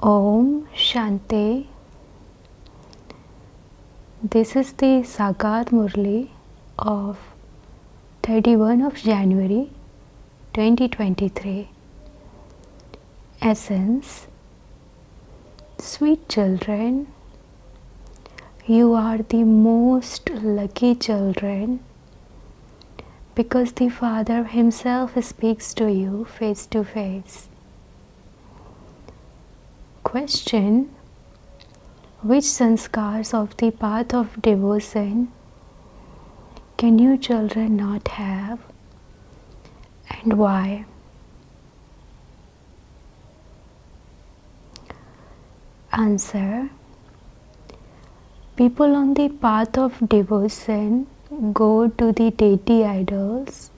Om Shanti. This is the Sakar Murli of 31 of January 2023. Essence. Sweet children, you are the most lucky children because the Father Himself speaks to you face to face. Question: which sanskars of the path of devotion can you children not have, and why? Answer: people on the path of devotion go to the deity idols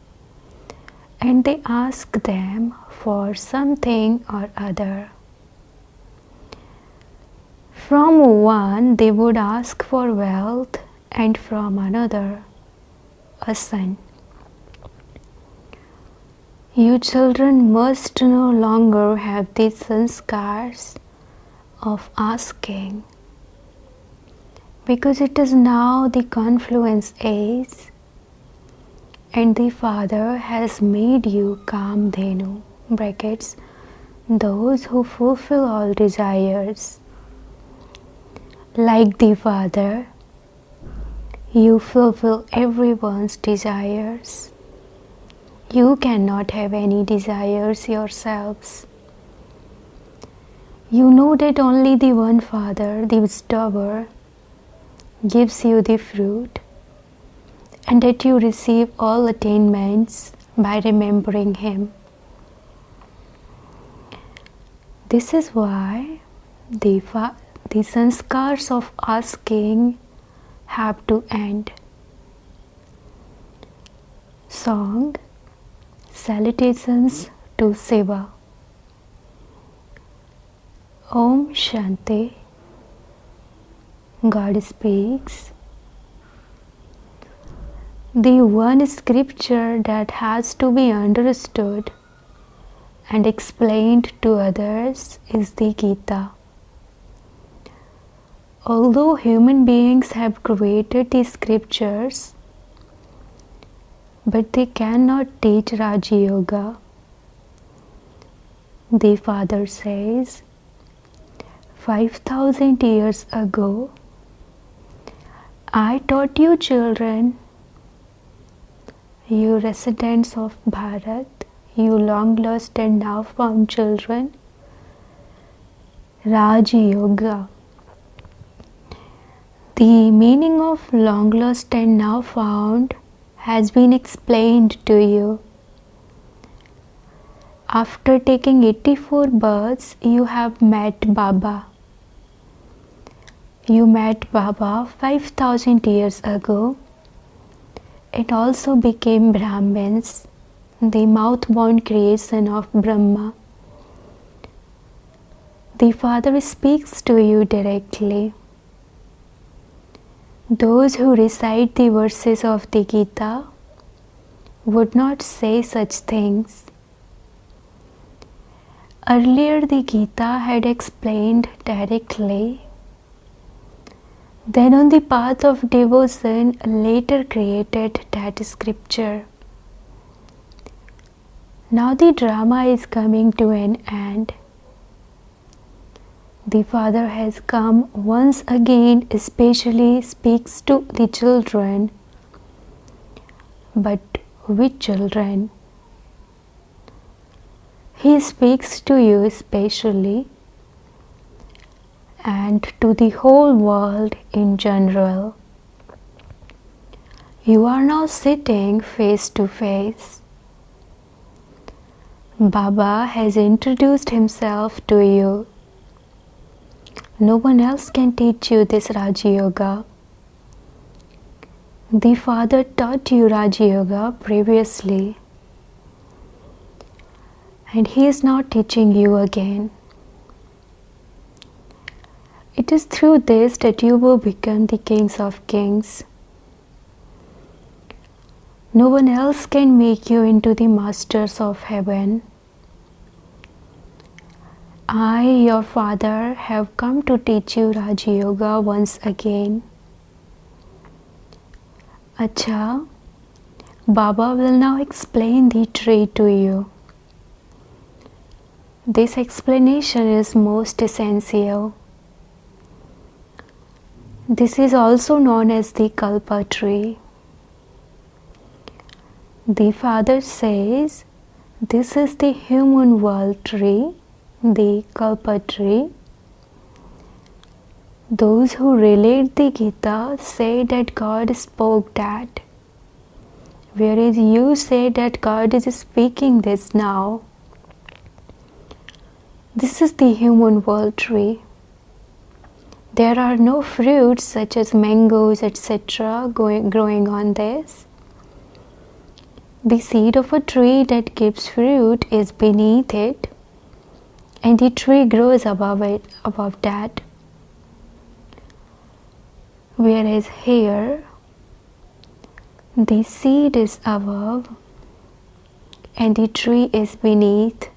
and they ask them for something or other. From one they would ask for wealth, and from another a son. You children must no longer have these sanskars of asking, because it is now the confluence age and the Father has made you Kamdhenu brackets those who fulfill all desires. Like the Father, you fulfill everyone's desires. You cannot have any desires yourselves. You know that only the one Father, the bestower, gives you the fruit, and that you receive all attainments by remembering Him. This is why the sanskars of asking have to end. Song. Salutations to Shiva. Om Shanti. God speaks. The one scripture that has to be understood and explained to others is the Gita. Although human beings have created the scriptures, but they cannot teach Raja Yoga. The Father says, 5,000 years ago, I taught you children, you residents of Bharat, you long lost and now found children, Raja Yoga. The meaning of long lost and now found has been explained to you. After taking 84 births, you have met Baba. You met Baba 5,000 years ago. It also became Brahmins, the mouth-born creation of Brahma. The Father speaks to you directly. Those who recite the verses of the Gita would not say such things. Earlier the Gita had explained directly. Then on the path of devotion later created that scripture. Now the drama is coming to an end. The Father has come once again, especially speaks to the children. But which children? He speaks to you especially and to the whole world in general. You are now sitting face to face. Baba has introduced himself to you. No one else can teach you this Raja Yoga. The Father taught you Raja Yoga previously, and He is now teaching you again. It is through this that you will become the kings of kings. No one else can make you into the masters of heaven. I, your father, have come to teach you Raja Yoga once again. Acha, Baba will now explain the tree to you. This explanation is most essential. This is also known as the Kalpa tree. The father says, this is the human world tree, the Kalpa tree. Those who relate the Gita say that God spoke that, whereas you say that God is speaking this now. This is the human world tree. There are no fruits such as mangoes, etc. growing on this. The seed of a tree that gives fruit is beneath it, and the tree grows above that. Whereas here, the seed is above and the tree is beneath.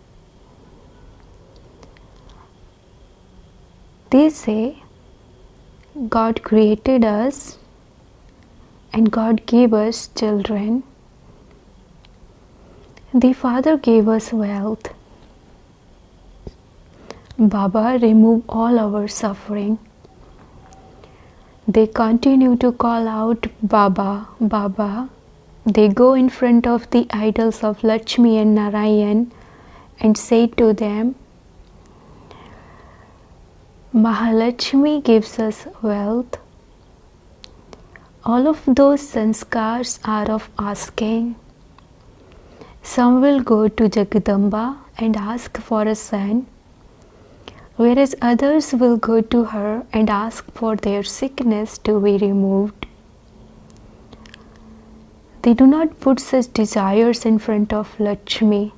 They say God created us and God gave us children. The Father gave us wealth. Baba removed all our suffering. They continue to call out Baba, Baba. They go in front of the idols of Lakshmi and Narayan and say to them, Mahalakshmi gives us wealth. All of those sanskars are of asking. Some will go to Jagadamba and ask for a son, whereas others will go to her and ask for their sickness to be removed. They do not put such desires in front of Lakshmi.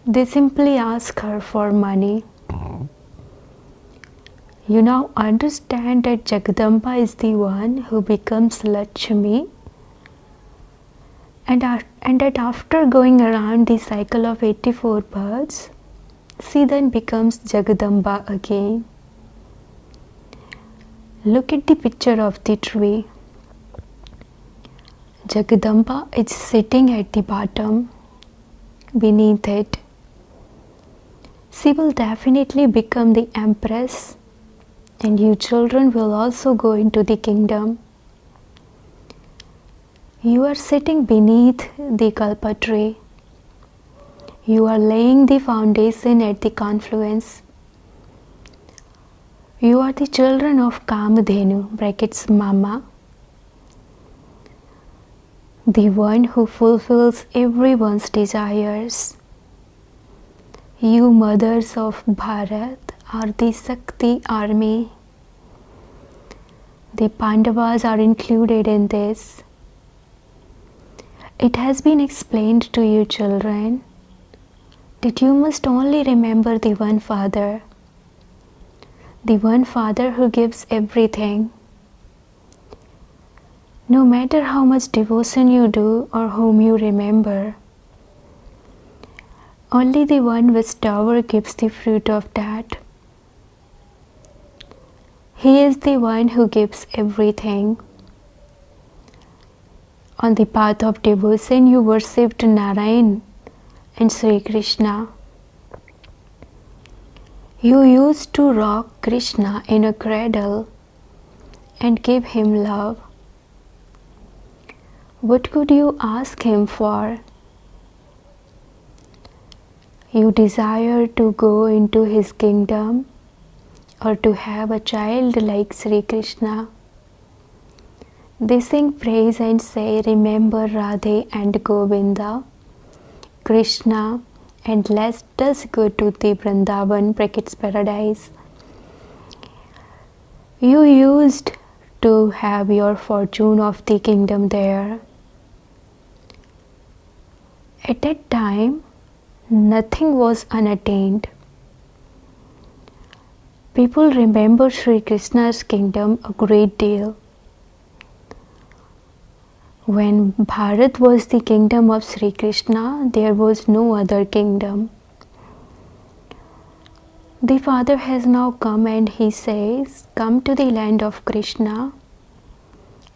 They simply ask her for money. You now understand that Jagadamba is the one who becomes Lakshmi, and that after going around the cycle of 84 births, she then becomes Jagadamba again. Look at the picture of the tree. Jagadamba is sitting at the bottom, beneath it. She will definitely become the empress, and you children will also go into the kingdom. You are sitting beneath the Kalpa tree. You are laying the foundation at the confluence. You are the children of Kamadhenu, brackets Mama, the one who fulfills everyone's desires. You mothers of Bharat are the Shakti army. The Pandavas are included in this. It has been explained to you children that you must only remember the one Father who gives everything. No matter how much devotion you do or whom you remember, only the one bestower gives the fruit of that. He is the one who gives everything. On the path of devotion, you worshipped Narayan and Sri Krishna. You used to rock Krishna in a cradle and give him love. What could you ask him for? You desire to go into his kingdom or to have a child like Sri Krishna. They sing praise and say, remember Radhe and Govinda, Krishna, and let us go to the Vrindavan, brackets paradise. You used to have your fortune of the kingdom there. At that time, nothing was unattained. People remember Sri Krishna's kingdom a great deal. When Bharat was the kingdom of Sri Krishna, there was no other kingdom. The Father has now come and he says, come to the land of Krishna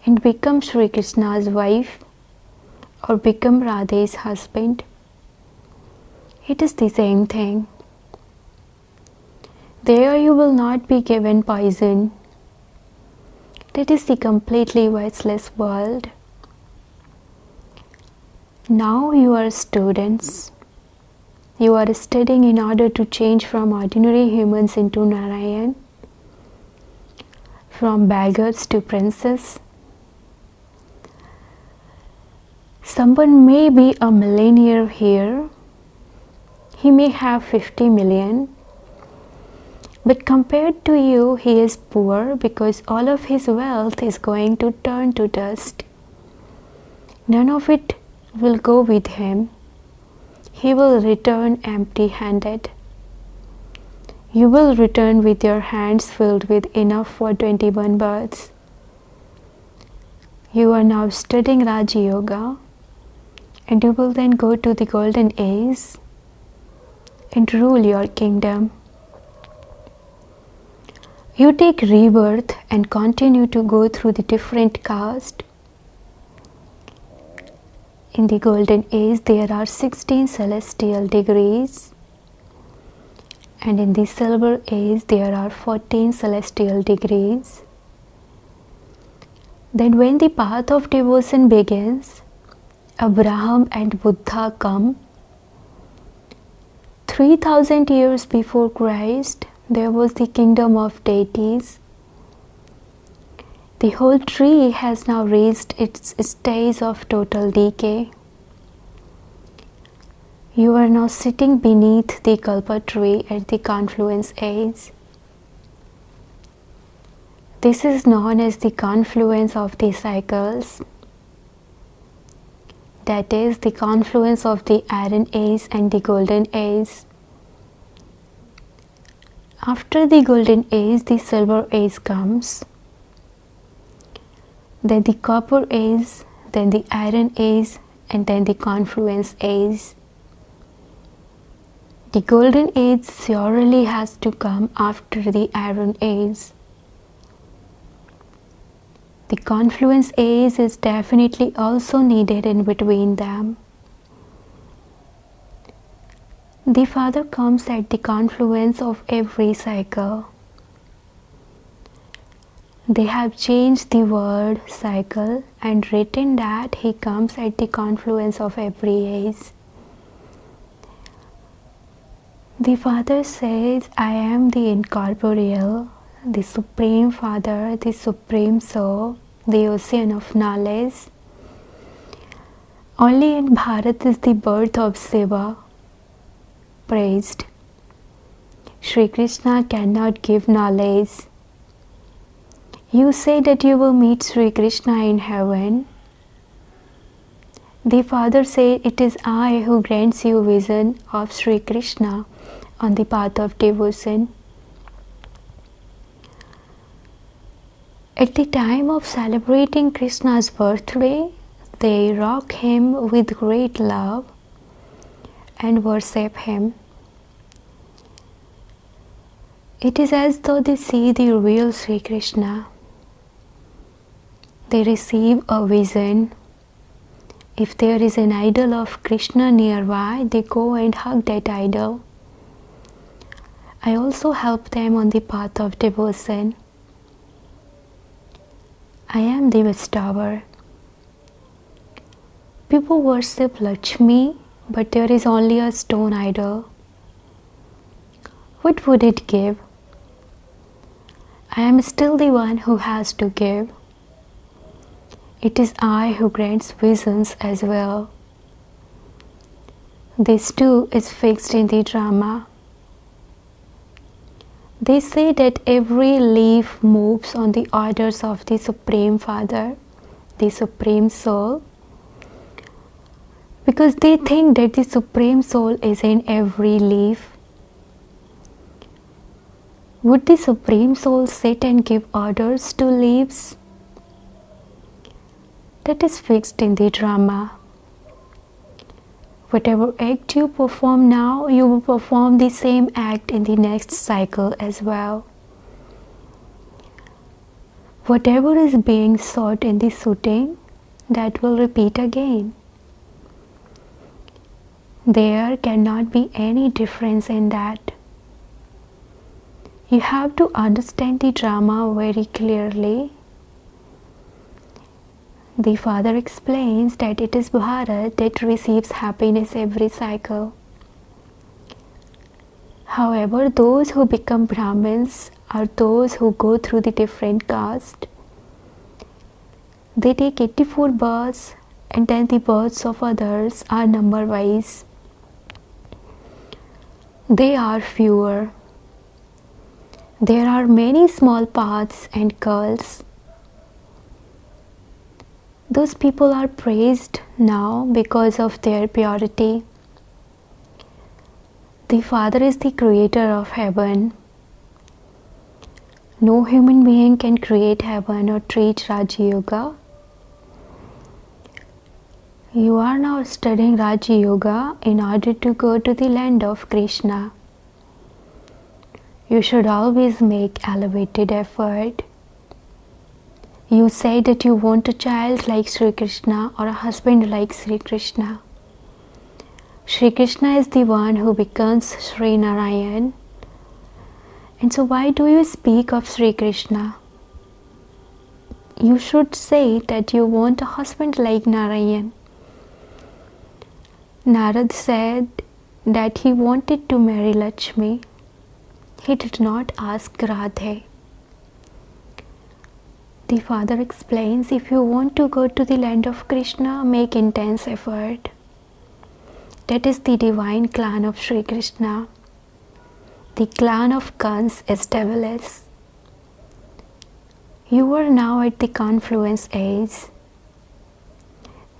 and become Sri Krishna's wife or become Radhe's husband. It is the same thing. There you will not be given poison. That is the completely voiceless world. Now you are students. You are studying in order to change from ordinary humans into Narayan, from beggars to princes. Someone may be a millionaire here. He may have 50 million. But compared to you, he is poor because all of his wealth is going to turn to dust. None of it will go with him. He will return empty-handed. You will return with your hands filled with enough for 21 births. You are now studying Raja Yoga, and you will then go to the golden age and rule your kingdom. You take rebirth and continue to go through the different castes. In the golden age, there are 16 celestial degrees, and in the silver age, there are 14 celestial degrees. Then, when the path of devotion begins, Abraham and Buddha come. 3000 years before Christ, there was the kingdom of deities. The whole tree has now reached its stage of total decay. You are now sitting beneath the Kalpa tree at the confluence age. This is known as the confluence of the cycles. That is the confluence of the Iron Age and the Golden Age. After the Golden Age, the Silver Age comes. Then the Copper Age, then the Iron Age, and then the Confluence Age. The Golden Age surely has to come after the Iron Age. The Confluence Age is definitely also needed in between them. The Father comes at the confluence of every cycle. They have changed the word cycle and written that He comes at the confluence of every age. The Father says, I am the incorporeal, the Supreme Father, the Supreme Soul, the ocean of knowledge. Only in Bharat is the birth of Shiva praised. Sri Krishna cannot give knowledge. You say that you will meet Sri Krishna in heaven. The Father said, it is I who grants you vision of Sri Krishna on the path of devotion. At the time of celebrating Krishna's birthday, they rock him with great love and worship him. It is as though they see the real Sri Krishna. They receive a vision. If there is an idol of Krishna nearby, they go and hug that idol. I also help them on the path of devotion. I am the bestower. People worship Lakshmi, but there is only a stone idol. What would it give? I am still the one who has to give. It is I who grants visions as well. This too is fixed in the drama. They say that every leaf moves on the orders of the Supreme Father, the Supreme Soul, because they think that the Supreme Soul is in every leaf. Would the Supreme Soul sit and give orders to leaves? That is fixed in the drama. Whatever act you perform now, you will perform the same act in the next cycle as well. Whatever is being sought in the shooting, that will repeat again. There cannot be any difference in that. You have to understand the drama very clearly. The father explains that it is Bharat that receives happiness every cycle. However, those who become Brahmins are those who go through the different castes. They take 84 births, and then the births of others are number wise. They are fewer. There are many small paths and curls. Those people are praised now because of their purity. The Father is the creator of heaven. No human being can create heaven or teach Raja Yoga. You are now studying Raja Yoga in order to go to the land of Krishna. You should always make elevated effort. You say that you want a child like Sri Krishna or a husband like Sri Krishna. Sri Krishna is the one who becomes Sri Narayan. And so why do you speak of Sri Krishna? You should say that you want a husband like Narayan. Narad said that he wanted to marry Lakshmi. He did not ask Radhe. The Father explains, if you want to go to the land of Krishna, make intense effort. That is the divine clan of Sri Krishna. The clan of Kans is devilish. You are now at the confluence age.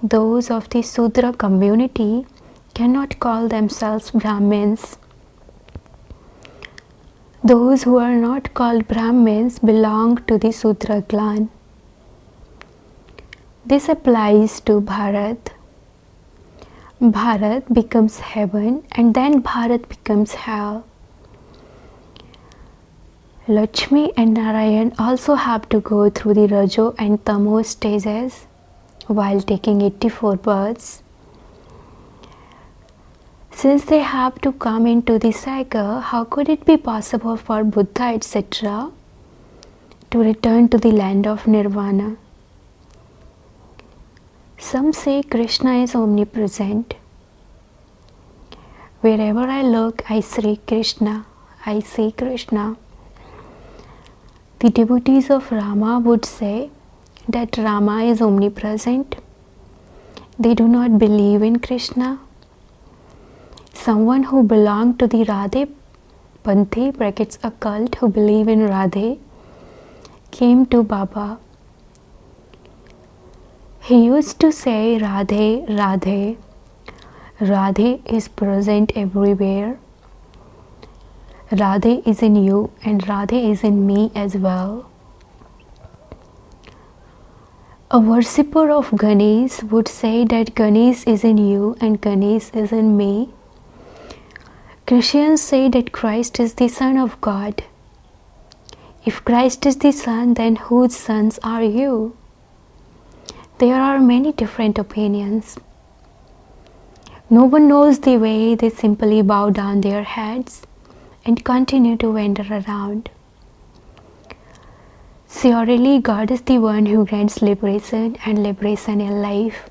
Those of the Sudra community cannot call themselves Brahmins. Those who are not called Brahmins belong to the Sudra clan. This applies to Bharat. Bharat becomes heaven and then Bharat becomes hell. Lakshmi and Narayan also have to go through the Rajo and Tamo stages while taking 84 births. Since they have to come into the cycle, how could it be possible for Buddha, etc., to return to the land of Nirvana? Some say Krishna is omnipresent. Wherever I look, I see Krishna. I see Krishna. The devotees of Rama would say that Rama is omnipresent. They do not believe in Krishna. Someone who belonged to the Radhe Panthi brackets a cult who believe in Radhe came to Baba. He used to say Radhe, Radhe. Radhe is present everywhere. Radhe is in you and Radhe is in me as well. A worshipper of Ganesh would say that Ganesh is in you and Ganesh is in me. Christians say that Christ is the Son of God. If Christ is the Son, then whose sons are you? There are many different opinions. No one knows the way. They simply bow down their heads and continue to wander around. Surely God is the one who grants liberation and liberation in life.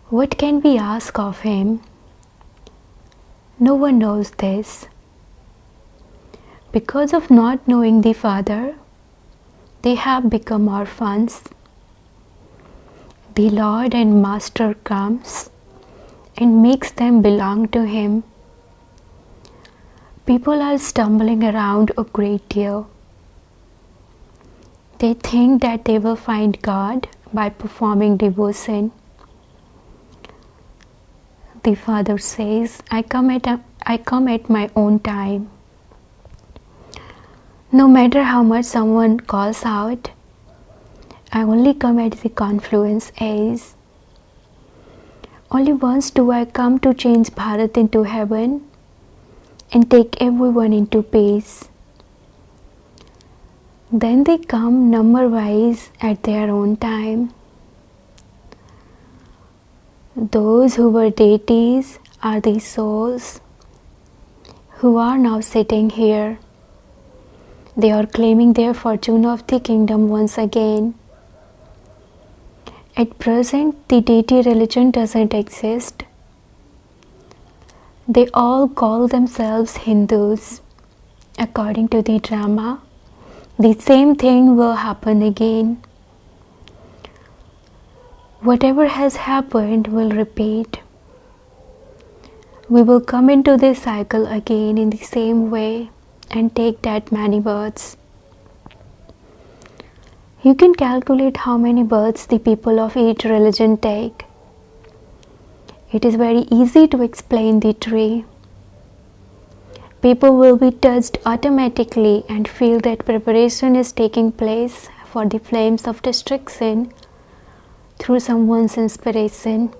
What can we ask of Him? No one knows this. Because of not knowing the Father, they have become orphans. The Lord and Master comes and makes them belong to Him. People are stumbling around a great deal. They think that they will find God by performing devotion. The Father says, I come at my own time. No matter how much someone calls out, I only come at the confluence age. Only once do I come to change Bharat into heaven and take everyone into peace. Then they come number-wise at their own time. Those who were deities are the souls who are now sitting here. They are claiming their fortune of the kingdom once again. At present, the deity religion doesn't exist. They all call themselves Hindus. According to the drama, the same thing will happen again. Whatever has happened will repeat. We will come into this cycle again in the same way and take that many births. You can calculate how many births the people of each religion take. It is very easy to explain the tree. People will be touched automatically and feel that preparation is taking place for the flames of destruction through someone's inspiration.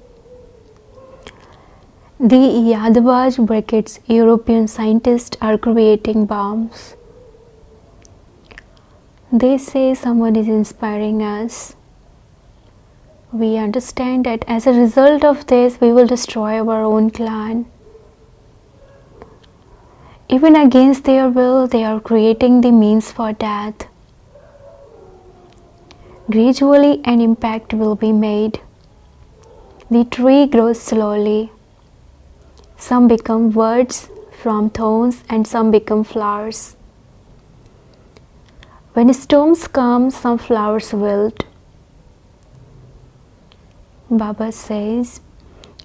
The Yadvaj brackets European scientists are creating bombs. They say someone is inspiring us. We understand that as a result of this, we will destroy our own clan. Even against their will, they are creating the means for death. Gradually, an impact will be made. The tree grows slowly. Some become words from thorns and some become flowers. When storms come, some flowers wilt. Baba says,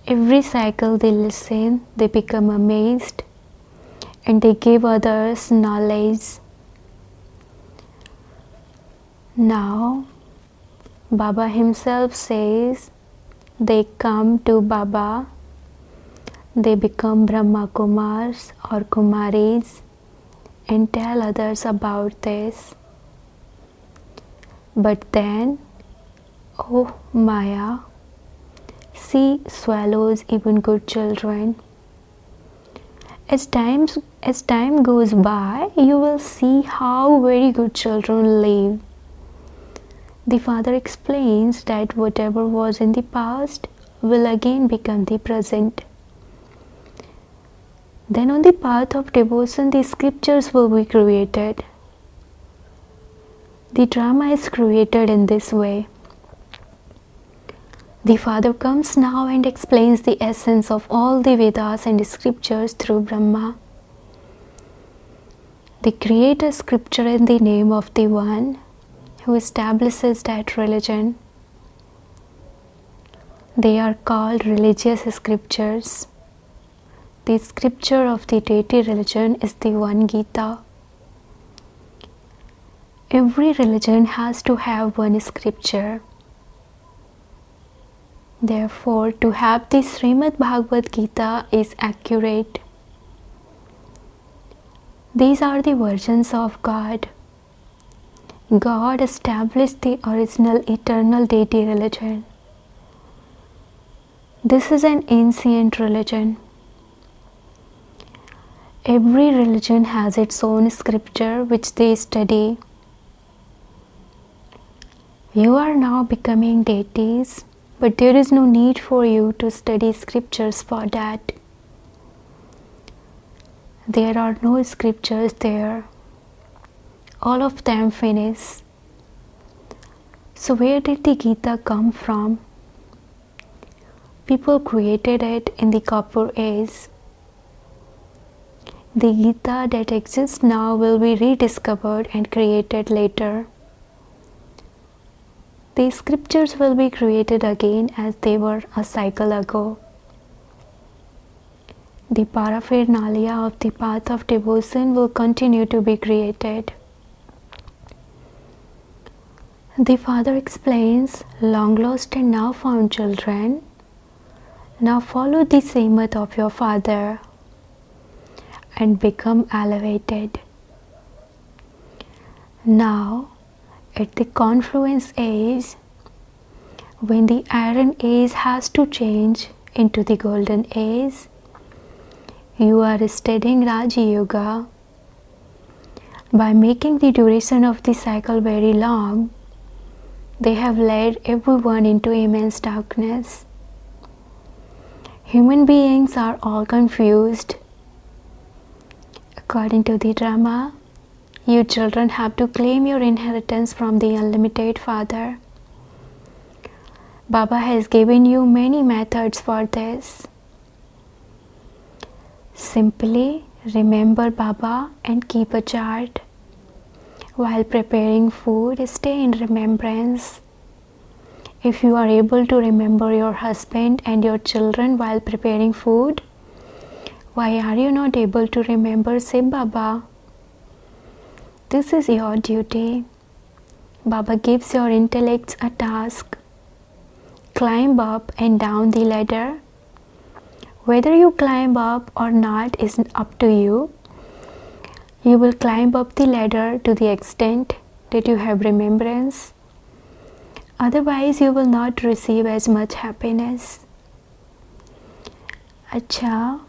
every cycle they listen, they become amazed, and they give others knowledge. Now, Baba himself says, they come to Baba, they become Brahma Kumars or Kumaris and tell others about this. But then, oh Maya, she swallows even good children. As time goes by, you will see how very good children live. The father explains that whatever was in the past will again become the present. Then on the path of devotion, the scriptures will be created. The drama is created in this way. The Father comes now and explains the essence of all the Vedas and scriptures through Brahma. They create a scripture in the name of the one who establishes that religion. They are called religious scriptures. The scripture of the deity religion is the one Gita. Every religion has to have one scripture. Therefore, to have the Srimad Bhagavad Gita is accurate. These are the versions of God. God established the original eternal deity religion. This is an ancient religion. Every religion has its own scripture which they study. You are now becoming deities, but there is no need for you to study scriptures for that. There are no scriptures there. All of them finish. So where did the Gita come from? People created it in the Copper Age. The Gita that exists now will be rediscovered and created later. The scriptures will be created again as they were a cycle ago. The paraphernalia of the path of devotion will continue to be created. The Father explains, long lost and now found children, now follow the Srimad of your Father and become elevated. Now, at the confluence age, when the iron age has to change into the golden age. You are studying Raja Yoga. By making the duration of the cycle very long, they have led everyone into immense darkness. Human beings are all confused. According to the drama, you children have to claim your inheritance from the unlimited Father. Baba has given you many methods for this. Simply remember Baba and keep a chart. While preparing food, stay in remembrance. If you are able to remember your husband and your children while preparing food, why are you not able to remember Shiv Baba? This is your duty. Baba gives your intellects a task. Climb up and down the ladder. Whether you climb up or not is up to you. You will climb up the ladder to the extent that you have remembrance. Otherwise, you will not receive as much happiness. Acha,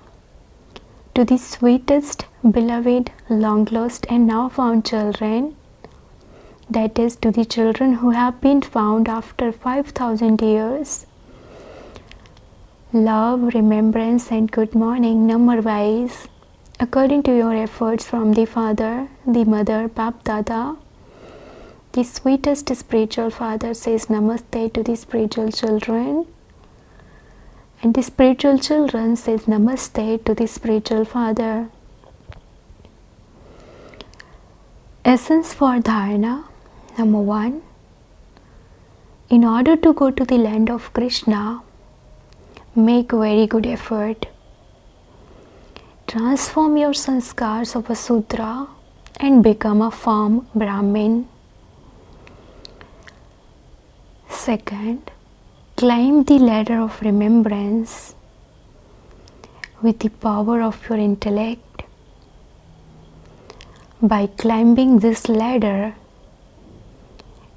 to the sweetest, beloved, long lost and now found children, that is to the children who have been found after 5,000 years, love, remembrance and good morning number wise, according to your efforts from the Father, the Mother, Bap Dada. The sweetest spiritual Father says Namaste to the spiritual children, and the spiritual children says Namaste to the spiritual Father. Essence for Dharana. Number 1. In order to go to the land of Krishna, make very good effort. Transform your sanskars of a Sudra and become a firm Brahmin. Second, climb the ladder of remembrance with the power of your intellect. By climbing this ladder,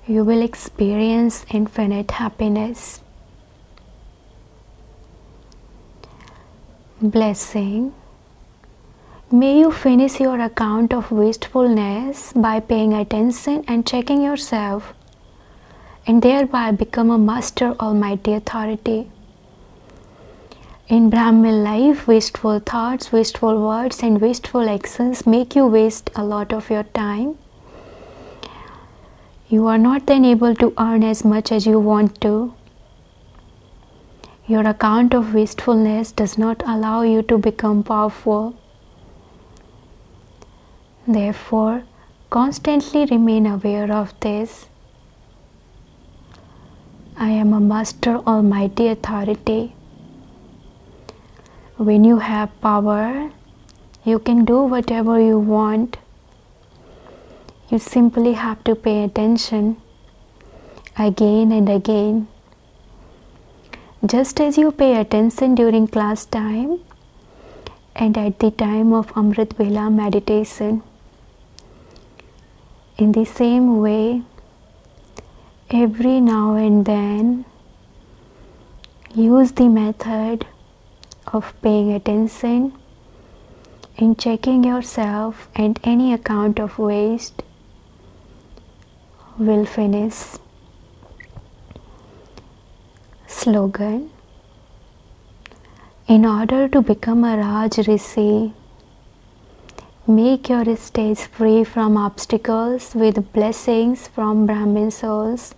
you will experience infinite happiness. Blessing. May you finish your account of wastefulness by paying attention and checking yourself, and thereby become a master almighty authority. In Brahmin life, wasteful thoughts, wasteful words and wasteful actions make you waste a lot of your time. You are not then able to earn as much as you want to. Your account of wastefulness does not allow you to become powerful. Therefore, constantly remain aware of this. I am a master almighty authority. When you have power, you can do whatever you want. You simply have to pay attention again and again. Just as you pay attention during class time and at the time of Amrit Vela meditation. In the same way, every now and then, use the method of paying attention in checking yourself, and any account of waste will finish. Slogan. In order to become a Raj Rishi, make your stage free from obstacles with blessings from Brahmin souls.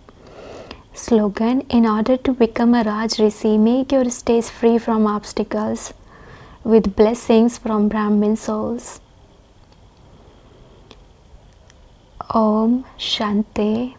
Slogan. In order to become a Raj Rishi, make your stage free from obstacles with blessings from Brahmin souls. Om Shanti.